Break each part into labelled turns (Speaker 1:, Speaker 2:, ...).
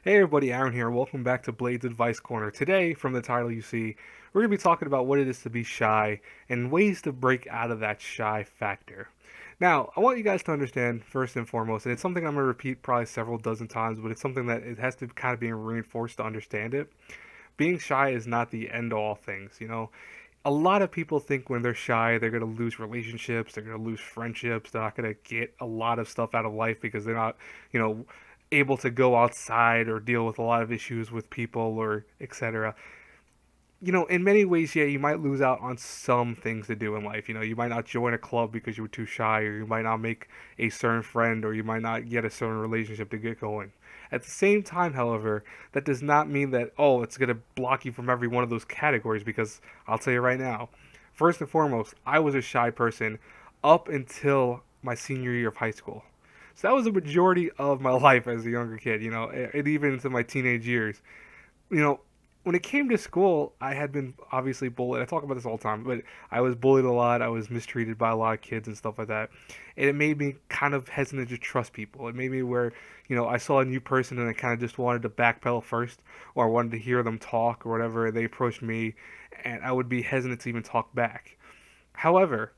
Speaker 1: Hey everybody, Aaron here. Welcome back to Blade's Advice Corner. Today, from the title you see, we're going to be talking about what it is to be shy and ways to break out of that shy factor. Now, I want you guys to understand first and foremost, and it's something I'm going to repeat probably several dozen times, but it's something that it has to kind of be reinforced to understand it. Being shy is not the end all things, a lot of people think when they're shy, they're going to lose relationships, they're going to lose friendships, they're not going to get a lot of stuff out of life because they're not, you know, able to go outside or deal with a lot of issues with people or etc. In many ways, yeah, you might lose out on some things to do in life. You might not join a club because you were too shy, or you might not make a certain friend, or you might not get a certain relationship to get going. At the same time, however, that does not mean that, oh, it's going to block you from every one of those categories, because I'll tell you right now, first and foremost, I was a shy person up until my senior year of high school. So that was the majority of my life as a younger kid, and even into my teenage years. You know, when it came to school, I had been obviously bullied. I talk about this all the time, but I was bullied a lot. I was mistreated by a lot of kids and stuff like that. And it made me kind of hesitant to trust people. It made me where, I saw a new person and I kind of just wanted to backpedal first, or I wanted to hear them talk or whatever. They approached me and I would be hesitant to even talk back. However,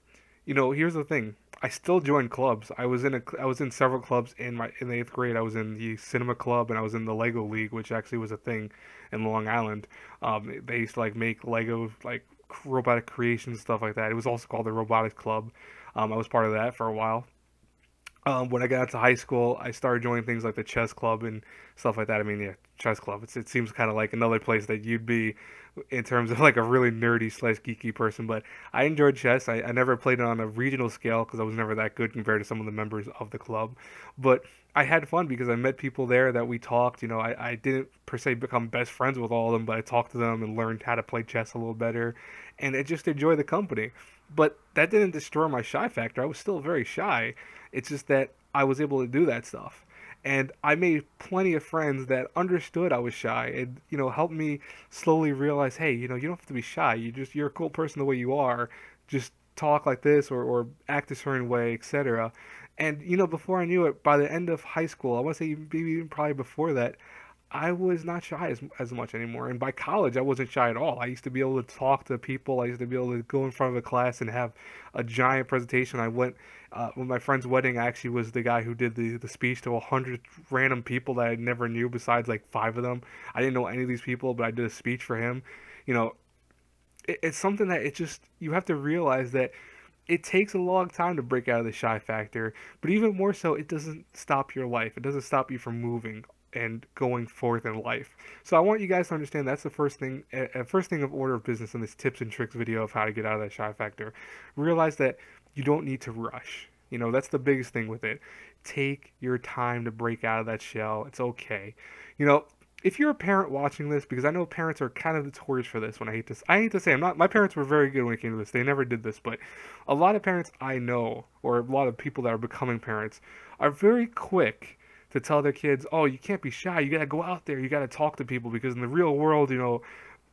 Speaker 1: here's the thing. I still joined clubs. I was in several clubs in the eighth grade. I was in the cinema club and I was in the Lego League, which actually was a thing in Long Island. They used to like make Lego like robotic creations and stuff like that. It was also called the Robotics Club. I was part of that for a while. When I got to high school, I started joining things like the chess club and stuff like that. I mean, yeah, chess club. It seems kind of like another place that you'd be in terms of like a really nerdy slash geeky person. But I enjoyed chess. I never played it on a regional scale because I was never that good compared to some of the members of the club. But I had fun because I met people there that we talked. I didn't per se become best friends with all of them, but I talked to them and learned how to play chess a little better. And I just enjoyed the company. But that didn't destroy my shy factor. I was still very shy. It's just that I was able to do that stuff. And I made plenty of friends that understood I was shy and, helped me slowly realize, hey, you don't have to be shy. You're a cool person the way you are. Just talk like this or act a certain way, etc. And, before I knew it, by the end of high school, I want to say maybe even probably before that, I was not shy as much anymore. And by college, I wasn't shy at all. I used to be able to talk to people. I used to be able to go in front of a class and have a giant presentation. I went, when my friend's wedding, I actually was the guy who did the speech to 100 random people that I never knew besides like five of them. I didn't know any of these people, but I did a speech for him. You know, it's something that you have to realize that it takes a long time to break out of the shy factor, but even more so, it doesn't stop your life. It doesn't stop you from moving and going forth in life. So I want you guys to understand that's the first thing of order of business in this tips and tricks video of how to get out of that shy factor. Realize that you don't need to rush. That's the biggest thing with it. Take your time to break out of that shell. It's okay. You know, if you're a parent watching this, because I know parents are kind of notorious for this. I hate to say, my parents were very good when it came to this. They never did this, but a lot of parents I know, or a lot of people that are becoming parents, are very quick to tell their kids, "Oh, you can't be shy. You gotta go out there. You gotta talk to people because in the real world, you're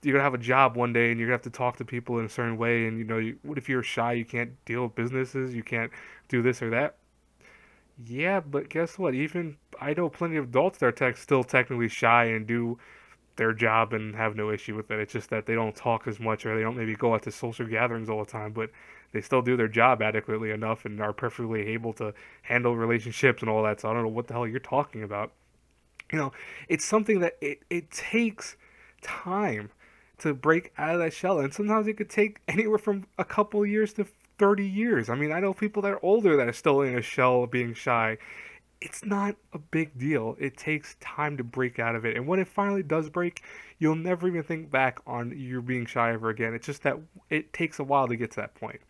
Speaker 1: gonna have a job one day and you're gonna have to talk to people in a certain way. And what if you're shy? You can't deal with businesses. You can't do this or that." Yeah, but guess what? Even I know plenty of adults that are still technically shy and do their job and have no issue with it. It's just that they don't talk as much or they don't maybe go out to social gatherings all the time, but they still do their job adequately enough and are perfectly able to handle relationships and all that. So I don't know what the hell you're talking about. You know, it's something that it takes time to break out of that shell, and sometimes it could take anywhere from a couple years to 30 years. I mean, I know people that are older that are still in a shell being shy. It's not a big deal. It takes time to break out of it. And when it finally does break, you'll never even think back on you being shy ever again. It's just that it takes a while to get to that point.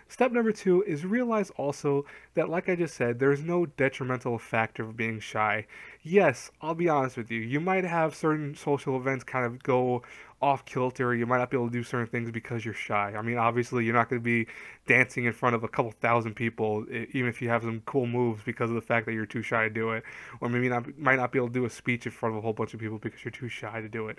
Speaker 1: Step number two is realize also that, like I just said, there's no detrimental factor of being shy. Yes, I'll be honest with you. You might have certain social events kind of go off kilter. You might not be able to do certain things because you're shy. I mean, obviously, you're not going to be dancing in front of a couple thousand people, even if you have some cool moves because of the fact that you're too shy to do it. Or maybe might not be able to do a speech in front of a whole bunch of people because you're too shy to do it.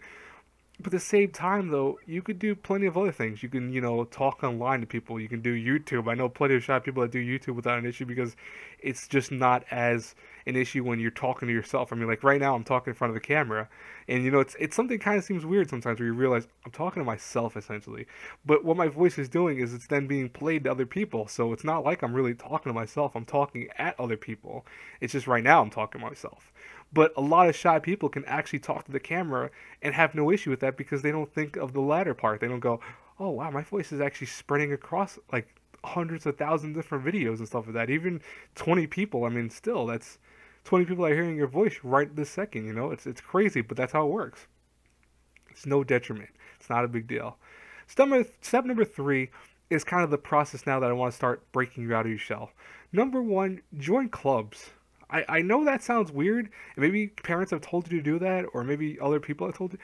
Speaker 1: But at the same time, though, you could do plenty of other things. You can, talk online to people. You can do YouTube. I know plenty of shy people that do YouTube without an issue because it's just not as an issue when you're talking to yourself. I mean, like right now I'm talking in front of the camera, and you know it's something kind of seems weird sometimes where you realize I'm talking to myself essentially, but what my voice is doing is it's then being played to other people. So it's not like I'm really talking to myself. I'm talking at other people. It's just right now I'm talking to myself. But a lot of shy people can actually talk to the camera and have no issue with that because they don't think of the latter part. They don't go, "Oh wow, my voice is actually spreading across like hundreds of thousands of different videos and stuff like that." Even 20 people, I mean, still that's 20 people are hearing your voice right this second. You know, it's crazy, but that's how it works. It's no detriment. It's not a big deal. Step number three is kind of the process now that I want to start breaking you out of your shell. Number one, join clubs. I know that sounds weird, and maybe parents have told you to do that, or maybe other people have told you.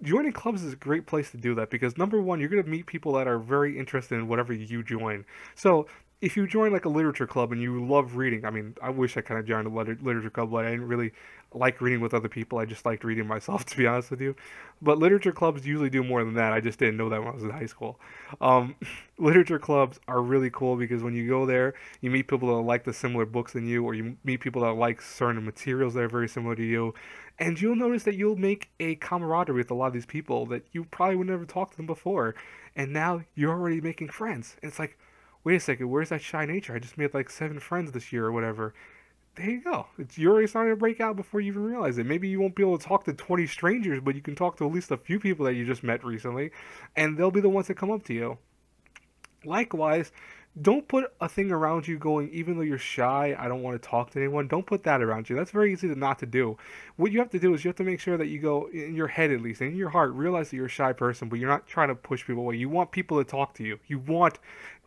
Speaker 1: Joining clubs is a great place to do that because number one, you're going to meet people that are very interested in whatever you join. So if you join like a literature club and you love reading, I mean, I wish I kind of joined a literature club, but I didn't really like reading with other people. I just liked reading myself, to be honest with you. But literature clubs usually do more than that. I just didn't know that when I was in high school. Um, Literature clubs are really cool because when you go there, you meet people that like the similar books than you, or you meet people that like certain materials that are very similar to you. And you'll notice that you'll make a camaraderie with a lot of these people that you probably would never talk to them before. And now you're already making friends. And it's like, wait a second, where's that shy nature? I just made like 7 friends this year or whatever. There you go. You're already starting to break out before you even realize it. Maybe you won't be able to talk to 20 strangers, but you can talk to at least a few people that you just met recently, and they'll be the ones that come up to you. Likewise, don't put a thing around you going, even though you're shy, I don't want to talk to anyone. Don't put that around you. That's very easy to not to do. What you have to do is you have to make sure that you go, in your head at least, in your heart, realize that you're a shy person, but you're not trying to push people away. You want people to talk to you.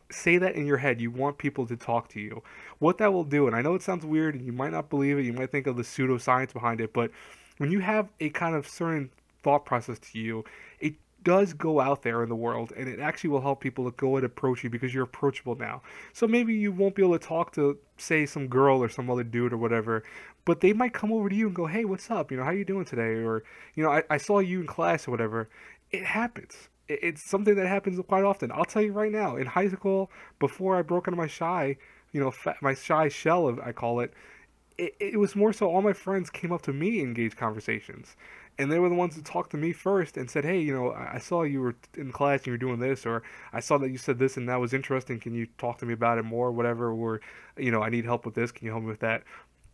Speaker 1: Say that in your head. You want people to talk to you. What that will do, and I know it sounds weird and you might not believe it, you might think of the pseudoscience behind it, but when you have a kind of certain thought process to you, it does go out there in the world and it actually will help people to go and approach you because you're approachable now. So maybe you won't be able to talk to, say, some girl or some other dude or whatever, but they might come over to you and go, "Hey, what's up? You know, how you doing today?" Or, you know, I saw you in class or whatever. It happens. It's something that happens quite often. I'll tell you right now, in high school, before I broke into my shy, my shy shell, I call it, it was more so all my friends came up to me and engaged conversations. And they were the ones that talked to me first and said, "Hey, you know, I saw you were in class and you were doing this, or I saw that you said this and that was interesting. Can you talk to me about it more, whatever? Or, you know, I need help with this. Can you help me with that?"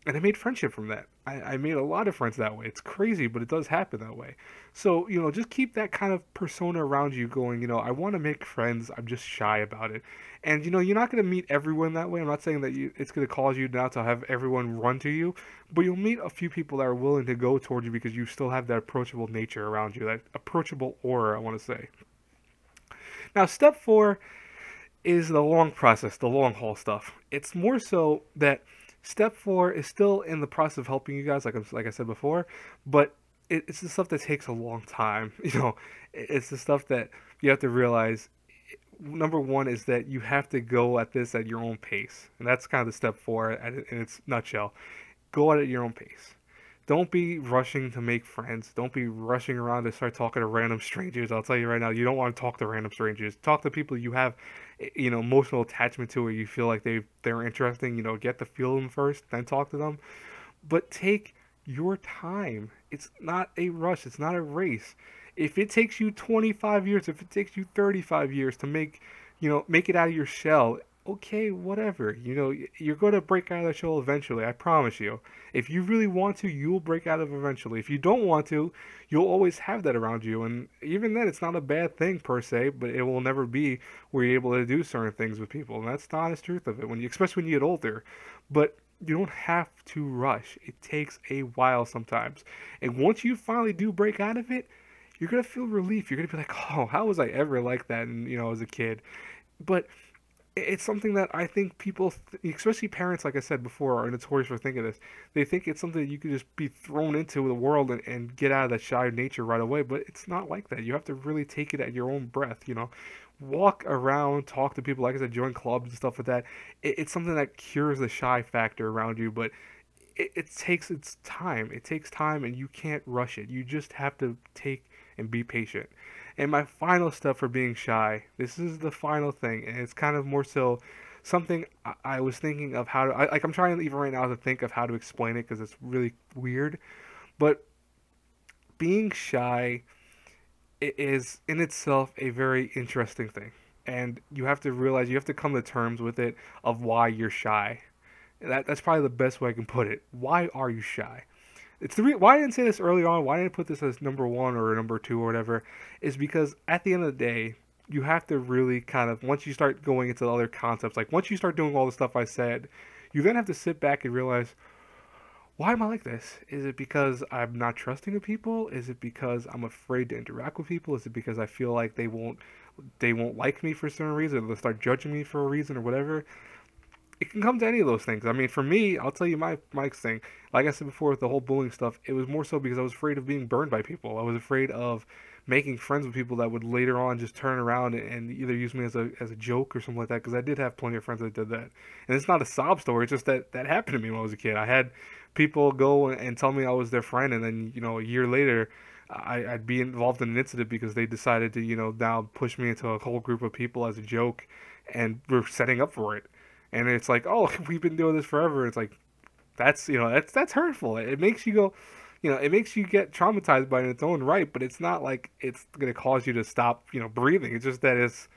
Speaker 1: And I made friendship from that. I made a lot of friends that way. It's crazy, but it does happen that way. So, you know, just keep that kind of persona around you going, you know, I want to make friends. I'm just shy about it. And, you know, you're not going to meet everyone that way. I'm not saying that it's going to cause you now to have everyone run to you, but you'll meet a few people that are willing to go towards you because you still have that approachable nature around you, that approachable aura, I want to say. Now, step four is the long process, the long haul stuff. It's more so that step four is still in the process of helping you guys, like I said before, but it's the stuff that takes a long time. You know, it's the stuff that you have to realize. Number one is that you have to go at this at your own pace, and that's kind of the step four in its nutshell. Go at it at your own pace. Don't be rushing to make friends. Don't be rushing around to start talking to random strangers. I'll tell you right now, you don't want to talk to random strangers. Talk to people you have, you know, emotional attachment to, or you feel like they're interesting. You know, get to feel them first, then talk to them. But take your time. It's not a rush. It's not a race. If it takes you 25 years, if it takes you 35 years to make it out of your shell, okay, whatever. You know, you're going to break out of that shell eventually. I promise you. If you really want to, you'll break out of it eventually. If you don't want to, you'll always have that around you. And even then, it's not a bad thing per se, but it will never be where you're able to do certain things with people. And that's the honest truth of it, especially when you get older. But you don't have to rush. It takes a while sometimes. And once you finally do break out of it, you're going to feel relief. You're going to be like, "Oh, how was I ever like that?" And, you know, as a kid. But it's something that I think people, especially parents, like I said before, are notorious for thinking this. They think it's something that you can just be thrown into the world and get out of that shy nature right away. But it's not like that. You have to really take it at your own breath, you know. Walk around, talk to people, like I said, join clubs and stuff like that. It's something that cures the shy factor around you, but it takes its time. It takes time, and you can't rush it. You just have to take and be patient. And my final step for being shy, this is the final thing, and it's kind of more so something I was thinking of how to, like, I'm trying even right now to think of how to explain it because it's really weird. But being shy is in itself a very interesting thing. And you have to realize, you have to come to terms with it of why you're shy. That's probably the best way I can put it. Why are you shy? Why I didn't say this early on, why I didn't put this as number one or number two or whatever, is because at the end of the day, you have to really kind of, once you start going into other concepts, like once you start doing all the stuff I said, you then have to sit back and realize, why am I like this? Is it because I'm not trusting of people? Is it because I'm afraid to interact with people? Is it because I feel like they won't like me for a certain reason, or they'll start judging me for a reason or whatever? It can come to any of those things. I mean, for me, I'll tell you my thing. Like I said before with the whole bullying stuff, it was more so because I was afraid of being burned by people. I was afraid of making friends with people that would later on just turn around and either use me as a joke or something like that. Because I did have plenty of friends that did that, and it's not a sob story. It's just that happened to me when I was a kid. I had people go and tell me I was their friend, and then a year later, I'd be involved in an incident because they decided to now push me into a whole group of people as a joke, and we're setting up for it. And it's like, oh, we've been doing this forever. It's like, that's hurtful. It makes you go, it makes you get traumatized by it in its own right, but it's not like it's going to cause you to stop, breathing. It's just that it's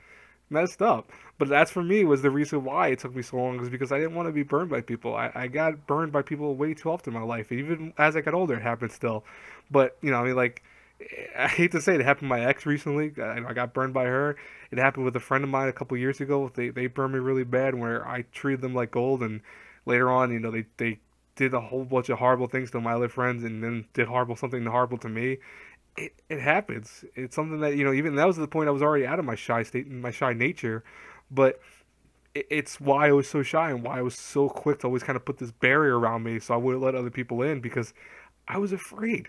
Speaker 1: messed up. But that's, for me, was the reason why it took me so long, is because I didn't want to be burned by people. I got burned by people way too often in my life. Even as I got older, it happened still. But, I mean, like, I hate to say it happened to my ex recently. I got burned by her. It happened with a friend of mine a couple years ago. They burned me really bad, where I treated them like gold, and later on, they did a whole bunch of horrible things to my other friends, and then did something horrible to me. It happens. It's something that, even that was the point I was already out of my shy state and my shy nature, but it's why I was so shy and why I was so quick to always kind of put this barrier around me so I wouldn't let other people in, because I was afraid.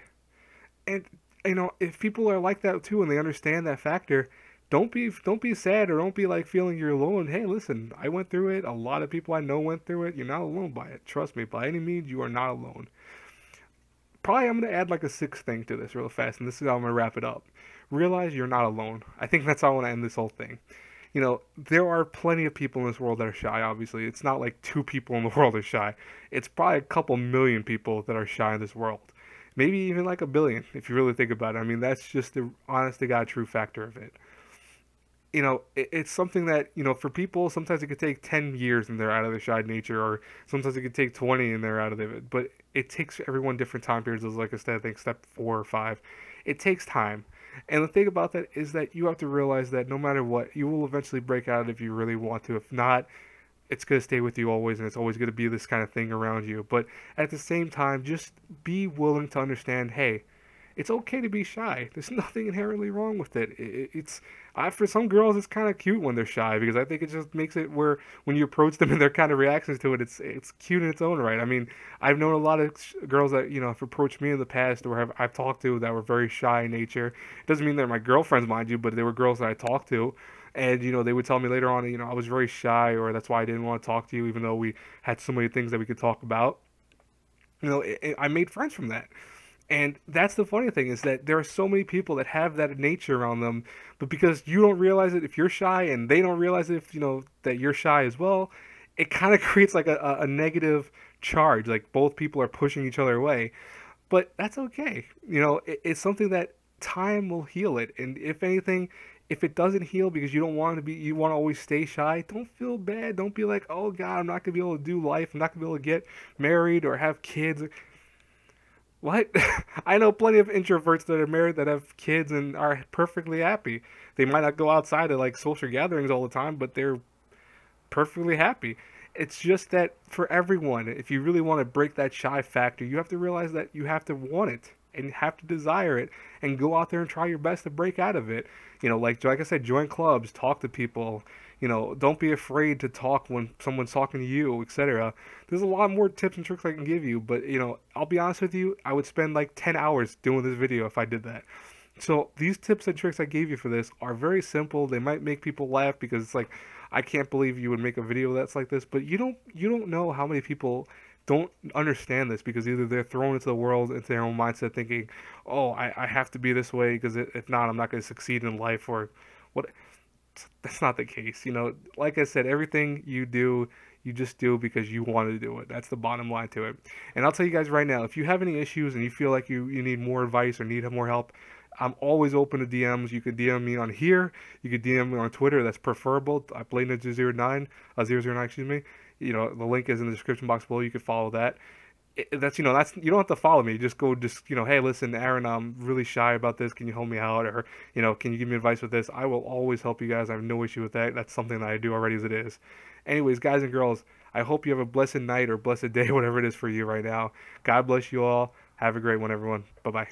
Speaker 1: And if people are like that too and they understand that factor, don't be sad, or don't be like feeling you're alone. Hey, listen, I went through it. A lot of people I know went through it. You're not alone by it. Trust me, by any means, you are not alone. Probably I'm gonna add like a sixth thing to this real fast, and this is how I'm gonna wrap it up. Realize you're not alone. I think that's how I want to end this whole thing. There are plenty of people in this world that are shy, obviously. It's not like two people in the world are shy. It's probably a couple million people that are shy in this world. Maybe even like a billion, if you really think about it. I mean, that's just the honest to God true factor of it. It's something that, for people, sometimes it could take 10 years and they're out of their shy nature, or sometimes it could take 20 and they're out of it. But it takes everyone different time periods. Like I said, I think step 4 or 5. It takes time. And the thing about that is that you have to realize that no matter what, you will eventually break out if you really want to. If not, it's going to stay with you always, and it's always going to be this kind of thing around you. But at the same time, just be willing to understand, hey, it's okay to be shy. There's nothing inherently wrong with it. For some girls, it's kind of cute when they're shy, because I think it just makes it where when you approach them and their kind of reactions to it, it's cute in its own right. I mean, I've known a lot of girls that have approached me in the past, or I've talked to, that were very shy in nature. It doesn't mean they're my girlfriends, mind you, but they were girls that I talked to. And, they would tell me later on, I was very shy, or that's why I didn't want to talk to you, even though we had so many things that we could talk about. I made friends from that. And that's the funny thing, is that there are so many people that have that nature around them, but because you don't realize it if you're shy, and they don't realize it if, that you're shy as well, it kind of creates like a negative charge, like both people are pushing each other away. But that's okay. It's something that time will heal it. And if anything, if it doesn't heal because you don't want to be, you want to always stay shy, don't feel bad. Don't be like, oh God, I'm not going to be able to do life. I'm not going to be able to get married or have kids. What? I know plenty of introverts that are married that have kids and are perfectly happy. They might not go outside to like social gatherings all the time, but they're perfectly happy. It's just that for everyone, if you really want to break that shy factor, you have to realize that you have to want it and you have to desire it, and go out there and try your best to break out of it. Like I said, join clubs, talk to people. Don't be afraid to talk when someone's talking to you, etc. There's a lot more tips and tricks I can give you, but I'll be honest with you, I would spend like 10 hours doing this video if I did that. So these tips and tricks I gave you for this are very simple. They might make people laugh because it's like, I can't believe you would make a video that's like this, but you don't know how many people don't understand this, because either they're thrown into the world, into their own mindset, thinking, oh, I have to be this way, because if not, I'm not going to succeed in life, or what. that's not the case. You know, like I said, everything you do, you just do because you want to do it. That's the bottom line to it. And I'll tell you guys right now, if you have any issues and you feel like you need more advice or need more help, I'm always open to DMs. You can DM me on here. You can DM me on Twitter. That's preferable. I BladeNinja09, 009, excuse me. You know, the link is in the description box below. You can follow that. That's, you know, that's, you don't have to follow me. Just go, just, you know, hey, listen, Aaron, I'm really shy about this. Can you help me out? Or, you know, can you give me advice with this? I will always help you guys. I have no issue with that. That's something that I do already as it is. Anyways, guys and girls, I hope you have a blessed night or blessed day, whatever it is for you right now. God bless you all. Have a great one, everyone. Bye bye.